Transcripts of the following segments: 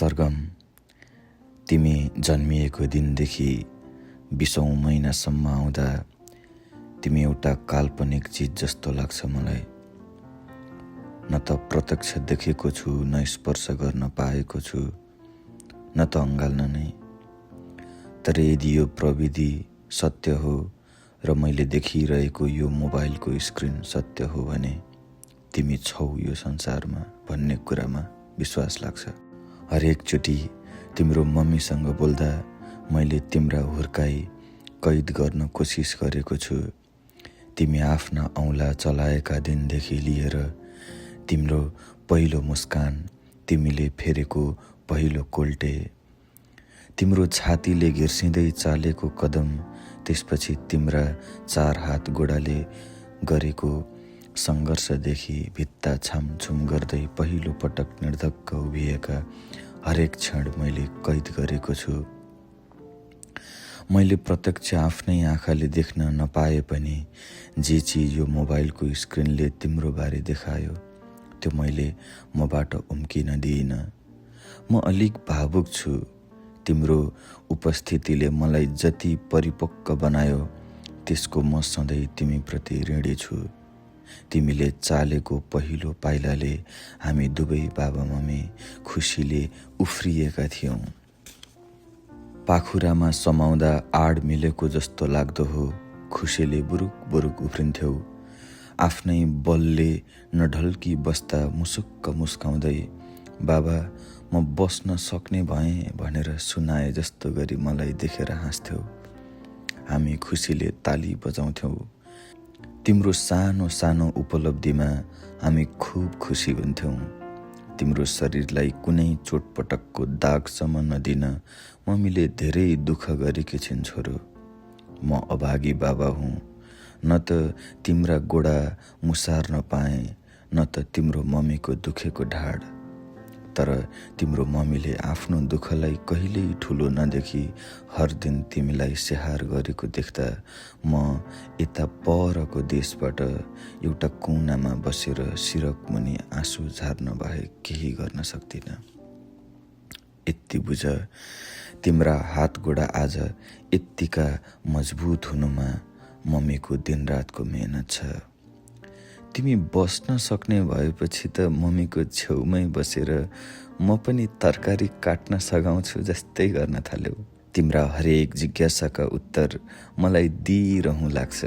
सरगम, तिमी जन्मिएको दिनदेखि 20औं महिनासम्म आउँदा तिमी एउटा काल्पनिक चिज जस्तो लाग्छ मलाई। न त प्रत्यक्ष देखेको छु, न स्पर्श गर्न पाएको छु, न त अँगाल्न नै। तर यदि यो प्रविधि सत्य हो र मैले देखिरहेको यो मोबाइलको स्क्रिन सत्य हो भने तिमी छौ यो संसारमा भन्ने कुरामा विश्वास लाग्छ। हरेकचोटि तिम्रो मम्मीसँग बोल्दा मैले तिम्रा हुर्काई कैद गर्न कोसिस गरेको छु। तिमी आफ्ना औँला चलाएका दिनदेखि लिएर तिम्रो पहिलो मुस्कान, तिमीले फेरेको पहिलो कोल्टे, तिम्रो छातीले घिर्सिँदै चालेको कदम, त्यसपछि तिम्रा 4 हात गोडाले गरेको सङ्घर्षदेखि भित्ता छामछुम गर्दै पहिलो पटक निर्धक्क उभिएका हरेक क्षण मैले कैद गरेको छु। मैले प्रत्यक्ष आफ्नै आँखाले देख्न नपाए पनि जे चिज यो मोबाइलको स्क्रिनले तिम्रो बारे देखायो त्यो मैले मबाट उम्किन दिइन। म अलिक भावुक छु। तिम्रो उपस्थितिले मलाई जति परिपक्व बनायो त्यसको म सधैँ तिमीप्रति ऋणी छु। तिमीले चालेको पहिलो पाइलाले हामी दुवै बाबा मम्मी खुसीले उफ्रिएका थियौँ। पाखुरामा समाउँदा आड मिलेको जस्तो लाग्दो हो, खुसीले बुरुक बुरुक उफ्रिन्थ्यौ। आफ्नै बलले नढल्की बस्दा मुसुक्क मुस्काउँदै बाबा म बस्न सक्ने भएँ भनेर सुनाए जस्तो गरी मलाई देखेर हाँस्थ्यौ। हामी खुसीले ताली बजाउँथ्यौँ। तिम्रो सानो सानो उपलब्धिमा हामी खुब खुसी हुन्थ्यौँ। तिम्रो शरीरलाई कुनै चोटपटकको दागसम्म नदिन मम्मीले धेरै दुःख गरेकी छिन् छोरो। म अभागी बाबा हुँ। न त तिम्रा गोडा मुसार्न पाएँ, न त तिम्रो मम्मीको दुखेको ढाड। तर तिम्रो मम्मीले आफ्नो दुःखलाई कहिल्यै ठुलो नदेखी हर दिन तिमीलाई स्याहार गरेको देख्दा म यता परको देशबाट एउटा कुनामा बसेर सिरक मुनि आँसु झार्न बाहेक केही गर्न सक्दिनँ। यति बुझ, तिम्रा हात गोडा आज यत्तिका मजबुत हुनुमा मम्मीको दिनरातको मेहनत छ। तिमी बस्न सक्ने भएपछि त मम्मीको छेउमै बसेर म पनि तरकारी काट्न सघाउँछु जस्तै गर्न थाल्यौ। तिम्रा हरेक जिज्ञासाका उत्तर मलाई दिइरहँ लाग्छ।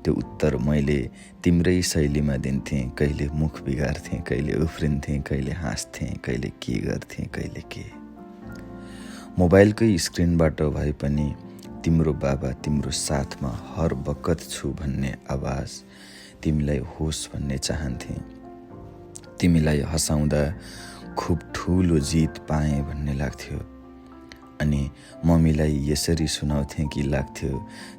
त्यो उत्तर मैले तिम्रै शैलीमा दिन्थेँ। कहिले मुख बिगार्थेँ, कहिले उफ्रिन्थेँ, कहिले हाँस्थेँ, कहिले के गर्थेँ, कहिले के। मोबाइलकै स्क्रिनबाट भए पनि तिम्रो बाबा तिम्रो साथमा हर बखत छु भन्ने आवाज तिमीलाई होस् भन्ने चाहन्थे। तिमीलाई हँसाउँदा खुब ठुलो जित पाएँ भन्ने लाग्थ्यो। अनि मम्मीलाई यसरी सुनाउँथेँ कि लाग्थ्यो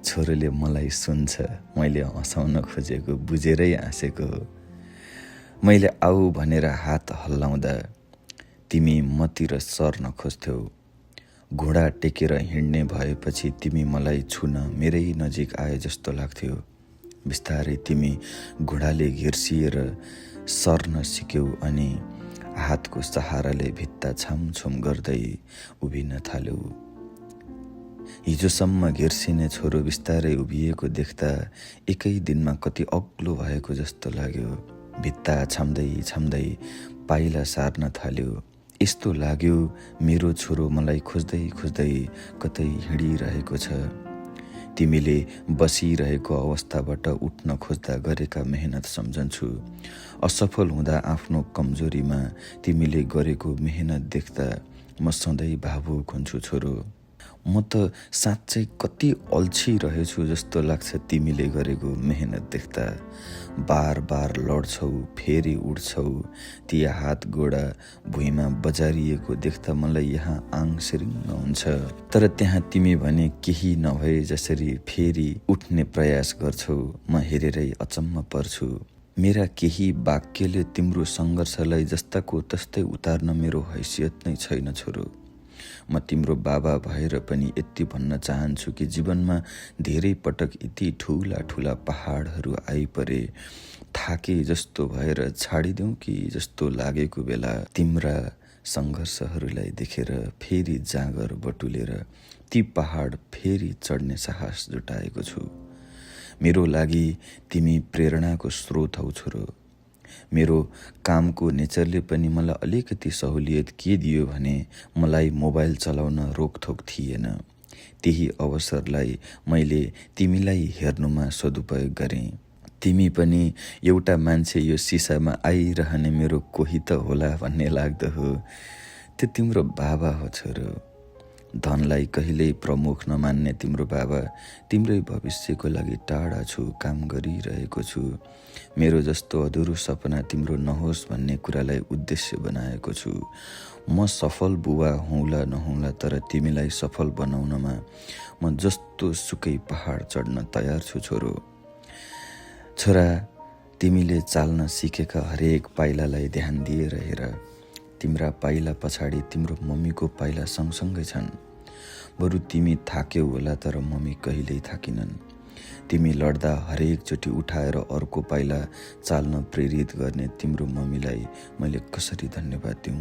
छोरोले मलाई सुन्छ, मैले हँसाउन खोजेको बुझेरै हाँसेको हो। मैले आऊ भनेर हात हल्लाउँदा तिमी मतिर सर्न खोज्थ्यौ। घुँडा टेकेर हिँड्ने भएपछि तिमी मलाई छुन मेरै नजिक आए जस्तो लाग्थ्यो। बिस्तारै तिमी घुँडाले घिर्सिएर सर्न सिक्यौ अनि हातको सहाराले भित्ता छामछुम गर्दै उभिन थाल्यौ। हिजोसम्म घिर्सिने छोरो बिस्तारै उभिएको देख्दा एकै दिनमा कति अग्लो भएको जस्तो लाग्यो। भित्ता छाम्दै छाम्दै पाइला सार्न थाल्यो। यस्तो लाग्यो मेरो छोरो मलाई खोज्दै खोज्दै कतै हिँडिरहेको छ। तिमीले बसिरहेको अवस्थाबाट उठ्न खोज्दा गरेका मेहनत सम्झन्छु। असफल हुँदा आफ्नो कमजोरीमा तिमीले गरेको मेहनत देख्दा म सधैँ भावुक हुन्छु छोरो। म त साँच्चै कति अल्छी रहेछु जस्तो लाग्छ तिमीले गरेको मेहनत देख्दा। बार बार लड्छौ, फेरि उड्छौ। ती हात गोडा भुइँमा बजारिएको देख्दा मलाई यहाँ आङ सिरिङ्ग हुन्छ। तर त्यहाँ तिमी भने केही नभए जसरी फेरि उठ्ने प्रयास गर्छौ। म हेरेरै अचम्म पर्छु। मेरा केही वाक्यले तिम्रो सङ्घर्षलाई जस्ताको तस्तै उतार्न मेरो हैसियत नै छैन छोरो। म तिम्रो बाबा भएर पनि यति भन्न चाहन्छु कि जीवनमा धेरै पटक यति ठुला ठुला पहाडहरू आइपरे थाके जस्तो भएर छाडिदेऊ कि जस्तो लागेको बेला तिम्रा सङ्घर्षहरूलाई देखेर फेरि जाँगर बटुलेर ती पहाड फेरि चढ्ने साहस जुटाएको छु। मेरो लागि तिमी प्रेरणाको स्रोत हौ छोरो। मेरो कामको नेचरले पनि मलाई अलिकति सहुलियत के दियो भने मलाई मोबाइल चलाउन रोकथोक थिएन। त्यही अवसरलाई मैले तिमीलाई हेर्नुमा सदुपयोग गरेँ। तिमी पनि एउटा मान्छे यो सिसामा आइरहने मेरो कोही त होला भन्ने लाग्दो हो। त्यो तिम्रो बाबा हो छोरो। धनलाई कहिल्यै प्रमुख नमान्ने तिम्रो बाबा, तिम्रै भविष्यको लागि टाढा छु, काम गरिरहेको छु। मेरो जस्तो अधुरो सपना तिम्रो नहोस् भन्ने कुरालाई उद्देश्य बनाएको छु। म सफल बुवा हौँला नहौँला, तर तिमीलाई सफल बनाउनमा म जस्तो सुकै पहाड चढ्न तयार छु छोरो। छोरा, तिमीले चाल्न सिकेका हरेक पाइलालाई ध्यान दिएर हेर। तिम्रा पाइला पछाडि तिम्रो मम्मीको पाइला सँगसँगै छन्। बरु तिमी थाक्यौ होला, तर मम्मी कहिल्यै थाकिनन्। तिमी लड्दा हरेकचोटि उठाएर अर्को पाइला चाल्न प्रेरित गर्ने तिम्रो मम्मीलाई मैले कसरी धन्यवाद दिउँ।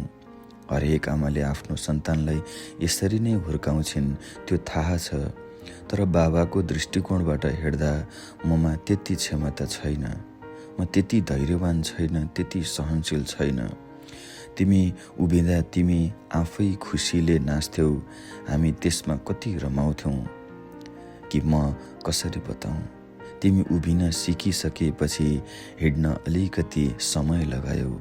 हरेक आमाले आफ्नो सन्तानलाई यसरी नै हुर्काउँछिन्, त्यो थाहा छ। तर बाबाको दृष्टिकोणबाट हेर्दा ममा त्यति क्षमता छैन, म त्यति धैर्यवान छैन, त्यति सहनशील छैन। तिमी उभिँदा तिमी आफै खुसीले नाच्थ्यौ, हामी त्यसमा कति रमाउँथ्यौँ कि म कसरी बताऊँ। तिमी उभिन सिकिसकेपछि हिँड्न अलिकति समय लगायौ।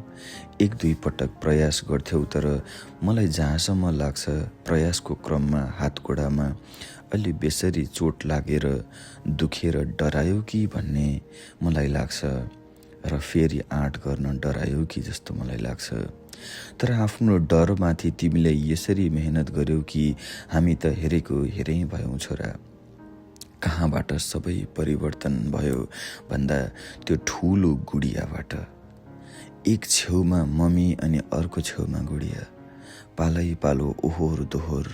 1-2 पटक प्रयास गर्थ्यौ, तर मलाई जहाँसम्म लाग्छ प्रयासको क्रममा हातगोडामा अलि बेसरी चोट लागेर दुखेर डरायो कि भन्ने मलाई लाग्छ, र फेरि आँट गर्न डरायो कि जस्तो मलाई लाग्छ। तर आफ्नो डरमाथि तिमीले यसरी मेहनत गर्यौ कि हामी त हेरेको हेरै भयौँ छोरा। कहाँबाट सबै परिवर्तन भयो भन्दा त्यो ठुलो गुडियाबाट। एक छेउमा मम्मी अनि अर्को छेउमा गुडिया, पालै पालो ओहोर दोहोर।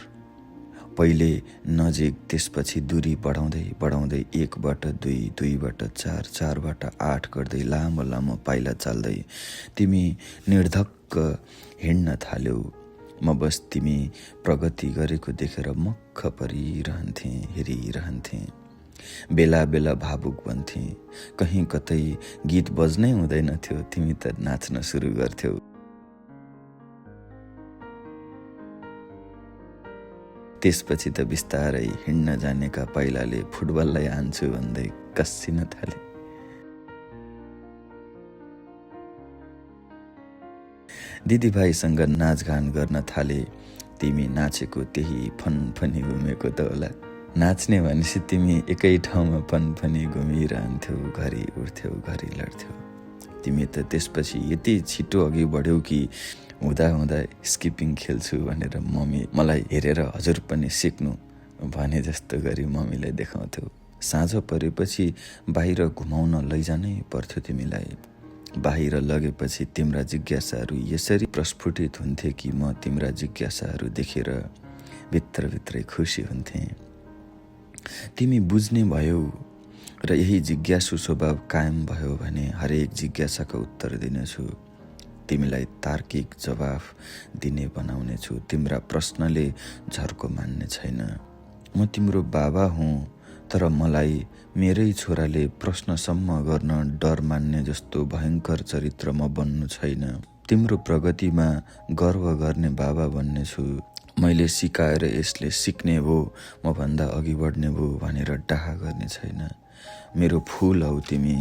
पहिले नजिक, त्यसपछि दूरी बढाउँदै बढाउँदै 1बाट 2, 2बाट 4, 4बाट 8 गर्दै लामो लामो पाइला चाल्दै तिमी निर्धक्क हिँड्न थाल्यौ। म बस तिमी प्रगति गरेको देखेर मक्ख परिरहन्थेँ, हेरिरहन्थेँ। बेला बेला भावुक बन्थेँ। कहीँ कतै गीत बज्नै हुँदैनथ्यो, तिमी त नाच्न सुरु गर्थ्यौ। त्यसपछि त बिस्तारै हिँड्न जानेका पाइलाले फुटबललाई हान्छु भन्दै कस्सिन थाले। दिदीभाइसँग नाचगान गर्न थाले। तिमी नाचेको त्यही फनफनी घुमेको त होला। नाच्ने भनेपछि तिमी एकै ठाउँमा फनफनी घुमिरहन्थ्यौ, घरि उठ्थ्यौ, घरि लड्थ्यौ। तिमी त त्यसपछि यति छिटो अघि बढ्यौ कि हुँदा हुँदा स्किपिङ खेल्छु भनेर मम्मी मलाई हेरेर हजुर पनि सिक्नु भने जस्तो गरी मम्मीलाई देखाउँथ्यौ। साँझ परेपछि बाहिर घुमाउन लैजानै पर्थ्यो तिमीलाई। बाहिर लगेपछि तिम्रा जिज्ञासाहरू यसरी प्रस्फुटित हुन्थे कि म तिम्रा जिज्ञासाहरू देखेर भित्रभित्रै खुसी हुन्थेँ। तिमी बुझ्ने भयौ र यही जिज्ञासु स्वभाव कायम भयो भने हरेक जिज्ञासाको उत्तर दिनेछु। तिमीलाई तार्किक जवाफ दिने बनाउने छु। तिम्रा प्रश्नले झर्को मान्ने छैन। म तिम्रो बाबा हुँ, तर मलाई मेरै छोराले प्रश्नसम्म गर्न डर मान्ने जस्तो भयङ्कर चरित्र म बन्नु छैन। तिम्रो प्रगतिमा गर्व गर्ने बाबा बन्ने छु। मैले सिकाएर यसले सिक्ने भो, म भन्दा अघि बढ्ने भो भनेर डाहा गर्ने छैन। मेरो फुल हौ तिमी।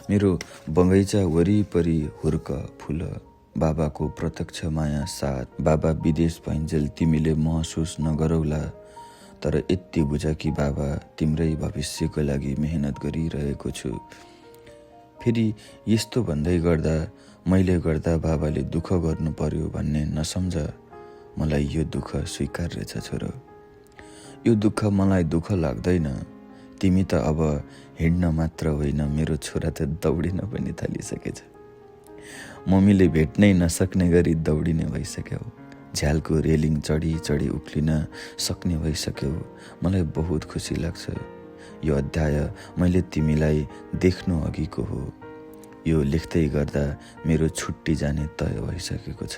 मेरो बगैँचा वरिपरि हुर्क फुल। बाबाको प्रत्यक्ष माया साथ बाबा विदेश भइन्जेल तिमीले महसुस नगरौला, तर यति बुझ कि बाबा तिम्रै भविष्यको लागि मेहनत गरिरहेको छु। फेरि यस्तो भन्दै गर्दा मैले गर्दा बाबाले दुःख गर्नु पर्यो भन्ने नसम्झ। मलाई यो दुःख स्वीकार्य छ छोरो। यो दुःख मलाई दुःख लाग्दैन। तिमी त अब हिँड्न मात्र होइन, मेरो छोरा त दौडिन पनि थालिसकेछ। मम्मीले भेट्नै नसक्ने गरी दौडिने भइसक्यौ। झ्यालको रेलिङ चढी चढी उक्लिन सक्ने भइसक्यौ। मलाई बहुत खुसी लाग्छ। यो अध्याय मैले तिमीलाई देख्नु अघिको हो। यो लेख्दै गर्दा मेरो छुट्टी जाने तय भइसकेको छ।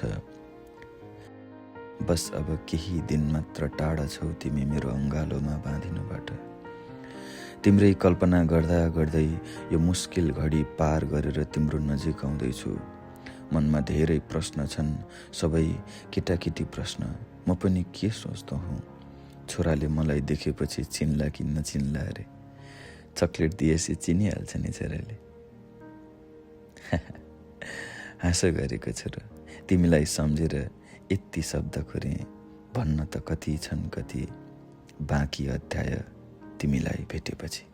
बस अब केही दिन मात्र टाढा छौ तिमी मेरो अङ्गालोमा बाँधिनुबाट। तिम्रै कल्पना गर्दा गर्दै यो मुस्किल घडी पार गरेर तिम्रो नजिक आउँदैछु। मनमा धेरै प्रश्न छन्, सबै केटाकेटी प्रश्न। म पनि के सोच्दो हुँ, छोराले मलाई देखेपछि चिन्ला कि नचिन्ला अरे। चक्लेट दिएपछि चिनिहाल्छ नि छोराले। हाँसो गरेको छोरो, तिमीलाई सम्झेर यति शब्द खोरेँ। भन्न त कति छन् कति, बाँकी अध्याय तिमीलाई भेटेपछि।